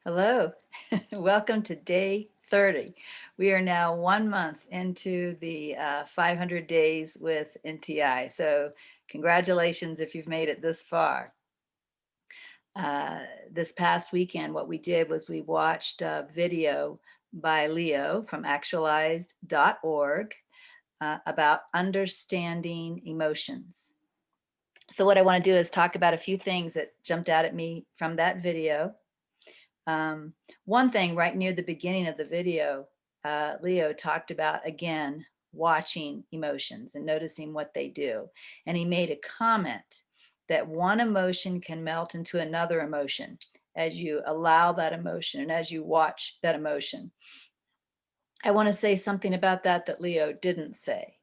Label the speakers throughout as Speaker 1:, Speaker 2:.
Speaker 1: Hello, welcome to day 30. We are now 1 month into the 500 days with NTI. So congratulations if you've made it this far. This past weekend, what we did was we watched a video by Leo from actualized.org about understanding emotions. So what I want to do is talk about a few things that jumped out at me from that video. Um, One thing right near the beginning of the video, Leo talked about again watching emotions and noticing what they do. And he made a comment that one emotion can melt into another emotion as you allow that emotion and as you watch that emotion. I want to say something about that Leo didn't say.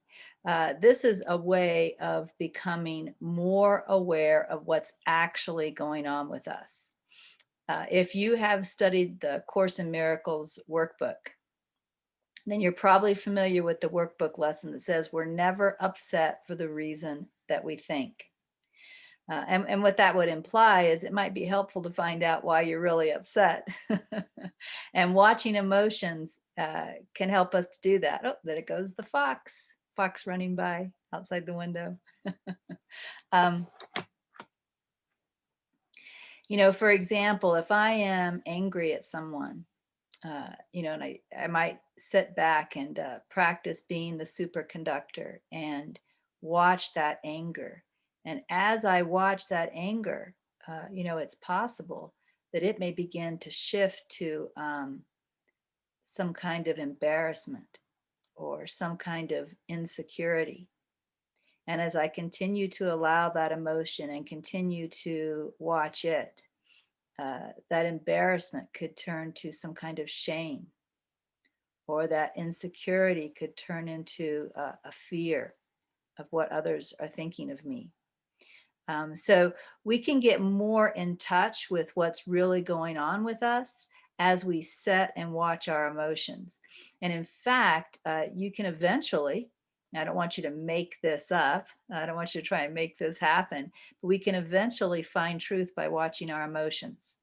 Speaker 1: This is a way of becoming more aware of what's actually going on with us. If you have studied the Course in Miracles workbook, then you're probably familiar with the workbook lesson that says we're never upset for the reason that we think. And what that would imply is it might be helpful to find out why you're really upset. And watching emotions can help us to do that. Oh, there it goes the fox running by outside the window. um, for example, if I am angry at someone, and I might sit back and practice being the superconductor and watch that anger. And as I watch that anger, it's possible that it may begin to shift to some kind of embarrassment or some kind of insecurity. And as I continue to allow that emotion and continue to watch it, that embarrassment could turn to some kind of shame, or that insecurity could turn into a fear of what others are thinking of me. So we can get more in touch with what's really going on with us as we sit and watch our emotions. And in fact, you can eventually, I don't want you to make this up, I don't want you to try and make this happen, but we can eventually find truth by watching our emotions.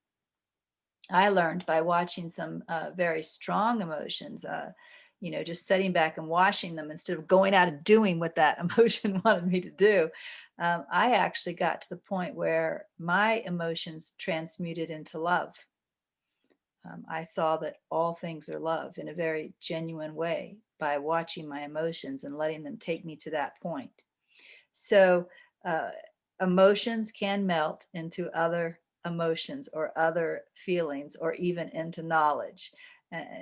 Speaker 1: I learned by watching some very strong emotions, just sitting back and watching them instead of going out and doing what that emotion wanted me to do. I actually got to the point where my emotions transmuted into love. I saw that all things are love in a very genuine way by watching my emotions and letting them take me to that point. So uh, emotions can melt into other emotions or other feelings or even into knowledge.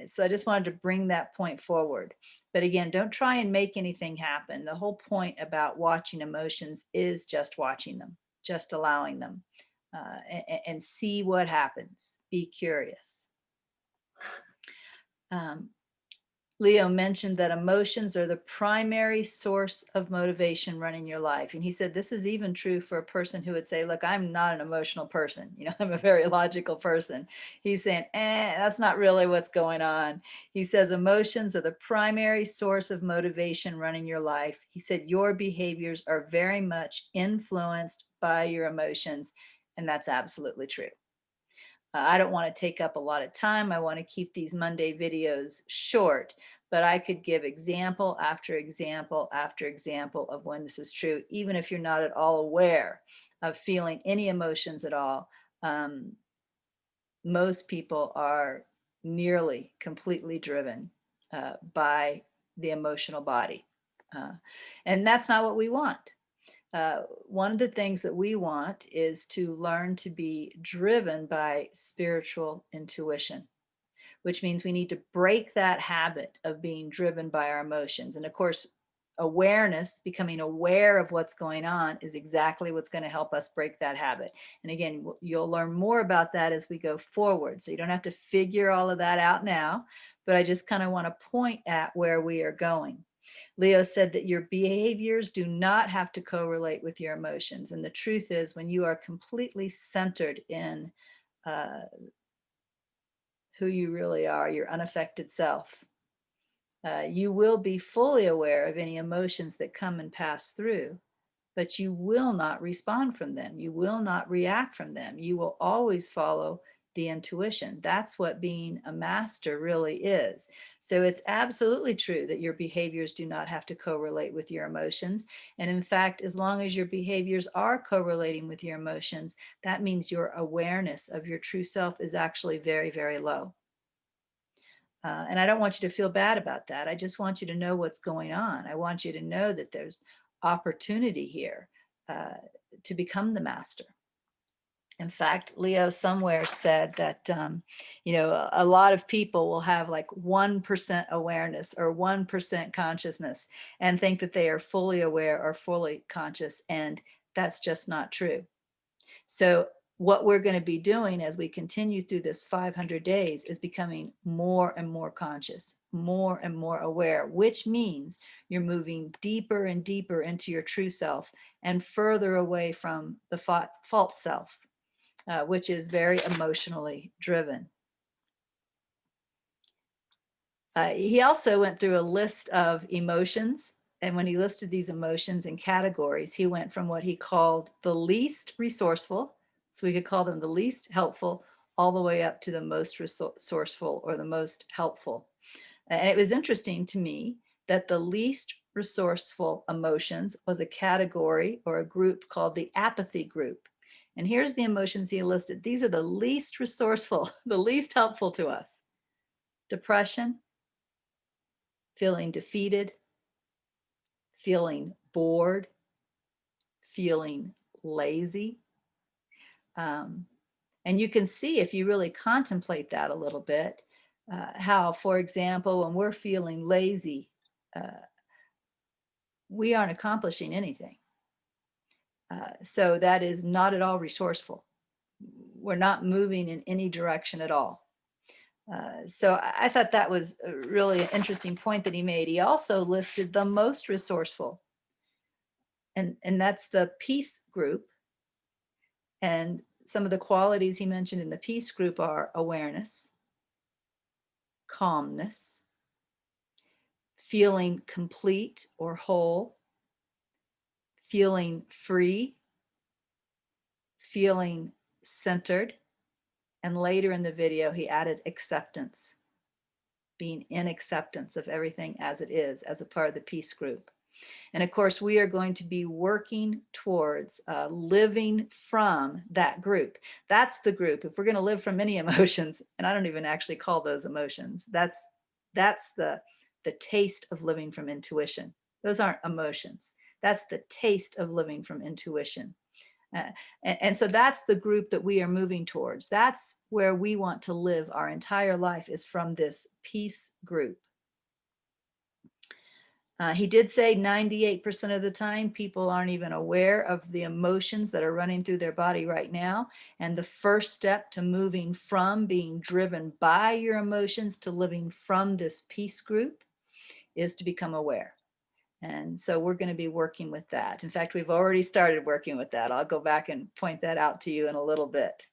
Speaker 1: So I just wanted to bring that point forward. But again, don't try and make anything happen. The whole point about watching emotions is just watching them, just allowing them, and see what happens. Be curious. Um, Leo mentioned that emotions are the primary source of motivation running your life. And he said this is even true for a person who would say, look, I'm not an emotional person. I'm a very logical person. He's saying, that's not really what's going on. He says emotions are the primary source of motivation running your life. He said your behaviors are very much influenced by your emotions. And that's absolutely true. I don't want to take up a lot of time. I want to keep these Monday videos short, but I could give example after example after example of when this is true, even if you're not at all aware of feeling any emotions at all. Most people are nearly completely driven by the emotional body. Uh, and that's not what we want. One of the things that we want is to learn to be driven by spiritual intuition, which means we need to break that habit of being driven by our emotions. And of course, awareness, becoming aware of what's going on, is exactly what's going to help us break that habit. And again, you'll learn more about that as we go forward. So you don't have to figure all of that out now, but I just kind of want to point at where we are going. Leo said that your behaviors do not have to correlate with your emotions. And the truth is, when you are completely centered in who you really are, your unaffected self, you will be fully aware of any emotions that come and pass through, but you will not respond from them. You will not react from them. You will always follow the intuition. That's what being a master really is. So it's absolutely true that your behaviors do not have to correlate with your emotions. And in fact, as long as your behaviors are correlating with your emotions, that means your awareness of your true self is actually very, very low. And I don't want you to feel bad about that. I just want you to know what's going on. I want you to know that there's opportunity here uh, to become the master. In fact, Leo somewhere said that, a lot of people will have like 1% awareness or 1% consciousness and think that they are fully aware or fully conscious. And that's just not true. So what we're going to be doing as we continue through this 500 days is becoming more and more conscious, more and more aware, which means you're moving deeper and deeper into your true self and further away from the false self, which is very emotionally driven. He also went through a list of emotions. And when he listed these emotions in categories, he went from what he called the least resourceful, so we could call them the least helpful, all the way up to the most resourceful or the most helpful. And it was interesting to me that the least resourceful emotions was a category or a group called the apathy group. And here's the emotions he listed. These are the least resourceful, the least helpful to us: depression, feeling defeated, feeling bored, feeling lazy. Um, and you can see, if you really contemplate that a little bit, how, for example, when we're feeling lazy, uh, we aren't accomplishing anything. So that is not at all resourceful. We're not moving in any direction at all. So I thought that was a really interesting point that he made. He also listed the most resourceful, and that's the peace group. And some of the qualities he mentioned in the peace group are awareness, calmness, feeling complete or whole, feeling free, feeling centered. And later in the video, he added acceptance, being in acceptance of everything as it is, as a part of the peace group. And of course, we are going to be working towards living from that group. That's the group. If we're going to live from any emotions, and I don't even actually call those emotions, that's the taste of living from intuition. Those aren't emotions. That's the taste of living from intuition. And so that's the group that we are moving towards. That's where we want to live our entire life, is from this peace group. He did say 98% of the time, people aren't even aware of the emotions that are running through their body right now. And the first step to moving from being driven by your emotions to living from this peace group is to become aware. And so we're going to be working with that. In fact, we've already started working with that. I'll go back and point that out to you in a little bit.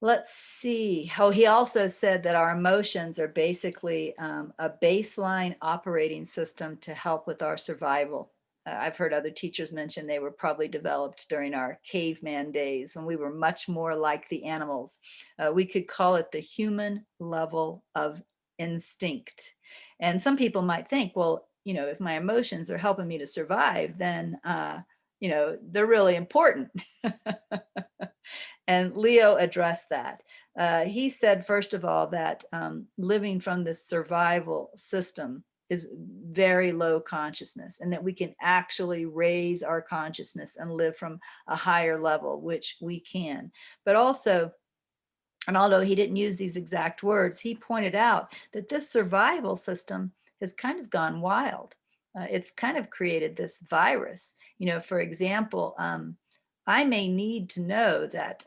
Speaker 1: Let's see. Oh, he also said that our emotions are basically a baseline operating system to help with our survival. I've heard other teachers mention they were probably developed during our caveman days when we were much more like the animals. We could call it the human level of instinct. And some people might think, well, if my emotions are helping me to survive, then, they're really important. And Leo addressed that. He said, first of all, that living from this survival system is very low consciousness, and that we can actually raise our consciousness and live from a higher level, which we can. But also, and although he didn't use these exact words, he pointed out that this survival system has kind of gone wild. It's kind of created this virus. For example, I may need to know that,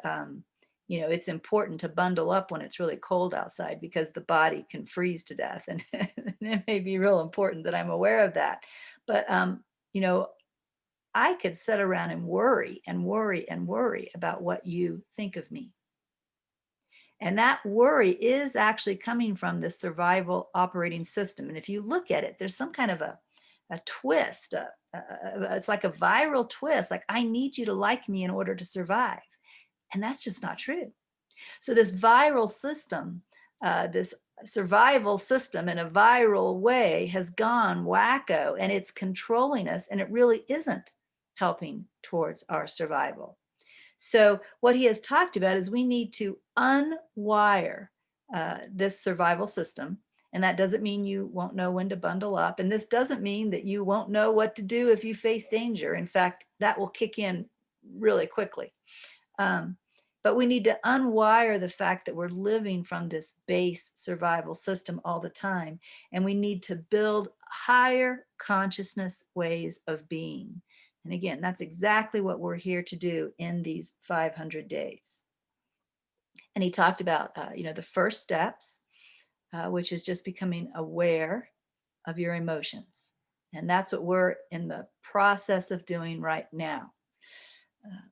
Speaker 1: it's important to bundle up when it's really cold outside because the body can freeze to death. And it may be real important that I'm aware of that. But, I could sit around and worry and worry and worry about what you think of me. And that worry is actually coming from the survival operating system. And if you look at it, there's some kind of a twist. It's like a viral twist. Like, I need you to like me in order to survive. And that's just not true. So this viral system, this survival system in a viral way has gone wacko, and it's controlling us, and it really isn't helping towards our survival. So what he has talked about is we need to unwire this survival system. And that doesn't mean you won't know when to bundle up. And this doesn't mean that you won't know what to do if you face danger. In fact, that will kick in really quickly. Um, but we need to unwire the fact that we're living from this base survival system all the time. And we need to build higher consciousness ways of being. And again, that's exactly what we're here to do in these 500 days. And he talked about, the first steps, which is just becoming aware of your emotions. And that's what we're in the process of doing right now.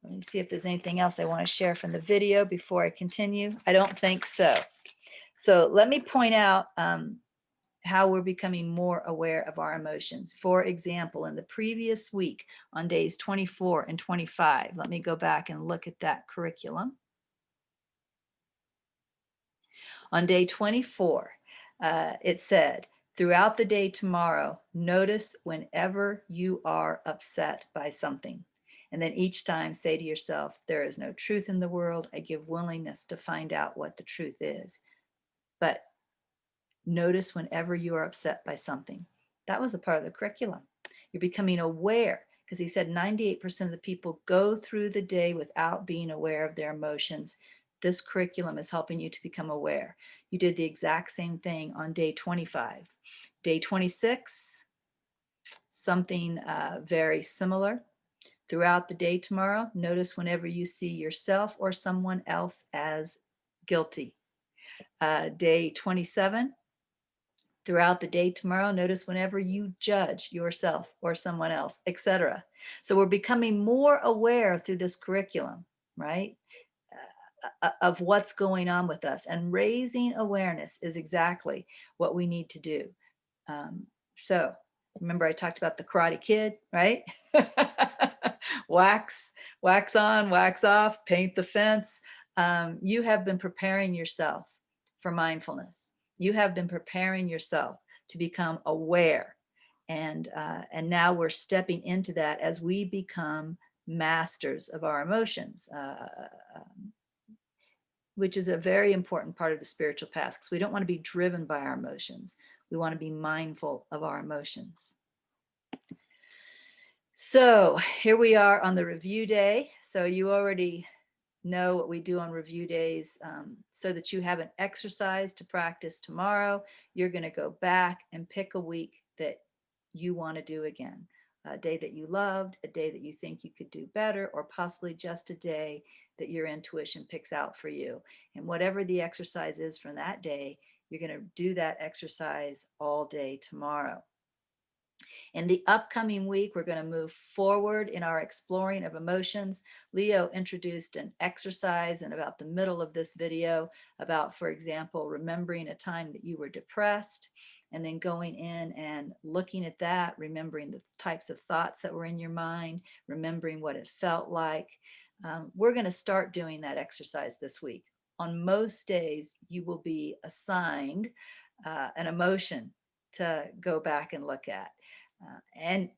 Speaker 1: Let me see if there's anything else I want to share from the video before I continue. I don't think so. So let me point out how we're becoming more aware of our emotions. For example, in the previous week on days 24 and 25, let me go back and look at that curriculum. On day 24, it said, throughout the day tomorrow, notice whenever you are upset by something. And then each time say to yourself, there is no truth in the world. I give willingness to find out what the truth is. But notice whenever you are upset by something. That was a part of the curriculum. You're becoming aware, because he said 98% of the people go through the day without being aware of their emotions. This curriculum is helping you to become aware. You did the exact same thing on day 25. Day 26, something very similar. Throughout the day tomorrow, notice whenever you see yourself or someone else as guilty. Day 27, throughout the day tomorrow, notice whenever you judge yourself or someone else, etc. So we're becoming more aware through this curriculum, right, of what's going on with us. And raising awareness is exactly what we need to do. So remember I talked about the Karate Kid, right? wax on, wax off, paint the fence. You have been preparing yourself for mindfulness. You have been preparing yourself to become aware. And now we're stepping into that as we become masters of our emotions, which is a very important part of the spiritual path, because we don't want to be driven by our emotions. We want to be mindful of our emotions. So here we are on the review day. So you already know what we do on review days, so that you have an exercise to practice tomorrow. You're going to go back and pick a week that you want to do again, a day that you loved, a day that you think you could do better, or possibly just a day that your intuition picks out for you. And whatever the exercise is from that day, you're going to do that exercise all day tomorrow. In the upcoming week, we're going to move forward in our exploring of emotions. Leo introduced an exercise in about the middle of this video about, for example, remembering a time that you were depressed, and then going in and looking at that, remembering the types of thoughts that were in your mind, remembering what it felt like. We're going to start doing that exercise this week. On most days, you will be assigned an emotion to go back and look at. And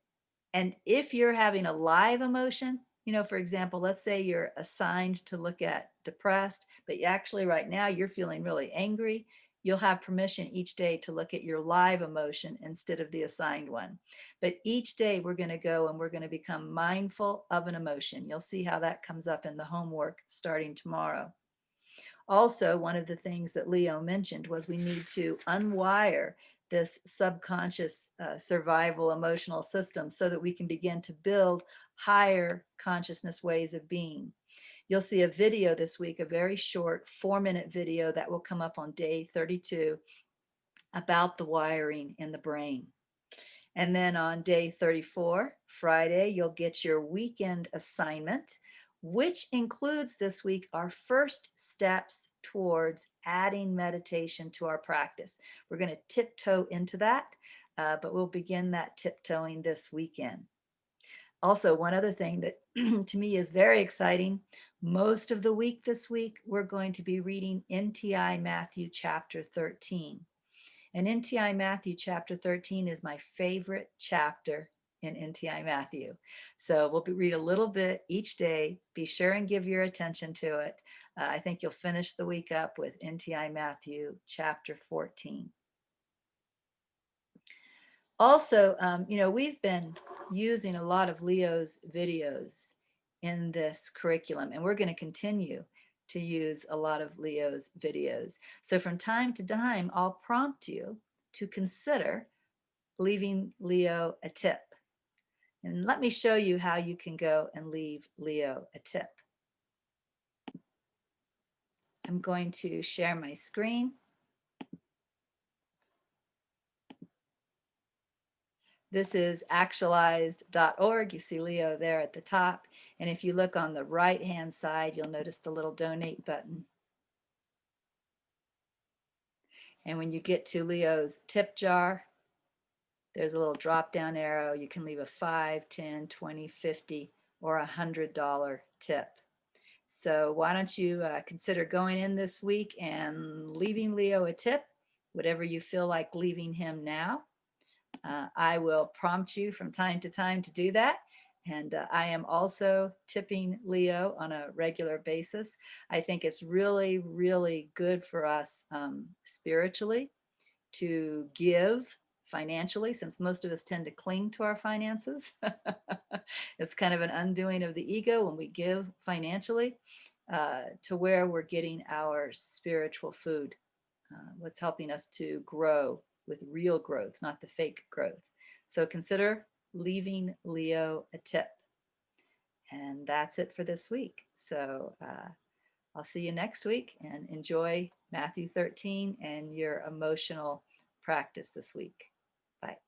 Speaker 1: if you're having a live emotion, for example, let's say you're assigned to look at depressed, but actually right now you're feeling really angry, you'll have permission each day to look at your live emotion instead of the assigned one. But each day we're going to go and we're going to become mindful of an emotion. You'll see how that comes up in the homework starting tomorrow. Also, one of the things that Leo mentioned was we need to unwire this subconscious survival emotional system so that we can begin to build higher consciousness ways of being. You'll see a video this week, a very short 4-minute video that will come up on day 32 about the wiring in the brain. And then on day 34, Friday, you'll get your weekend assignment, which includes this week our first steps towards adding meditation to our practice. We're going to tiptoe into that, but we'll begin that tiptoeing this weekend. Also, one other thing that to me is very exciting, Most of the week this week, we're going to be reading NTI Matthew chapter 13. And NTI Matthew chapter 13 is my favorite chapter in NTI Matthew. So we'll read a little bit each day. Be sure and give your attention to it. I think you'll finish the week up with NTI Matthew chapter 14. Also, we've been using a lot of Leo's videos in this curriculum, and we're going to continue to use a lot of Leo's videos. So from time to time, I'll prompt you to consider leaving Leo a tip. And let me show you how you can go and leave Leo a tip. I'm going to share my screen. This is actualized.org. You see Leo there at the top. And if you look on the right-hand side, you'll notice the little donate button. And when you get to Leo's tip jar, there's a little drop-down arrow. You can leave a $5, $10, $20, $50, or $100 tip. So why don't you consider going in this week and leaving Leo a tip, whatever you feel like leaving him now. I will prompt you from time to time to do that. And I am also tipping Leo on a regular basis. I think it's really, really good for us spiritually to give financially, since most of us tend to cling to our finances. It's kind of an undoing of the ego when we give financially, to where we're getting our spiritual food, what's helping us to grow with real growth, not the fake growth. So consider leaving Leo a tip. And that's it for this week. So I'll see you next week, and enjoy Matthew 13 and your emotional practice this week. Bye.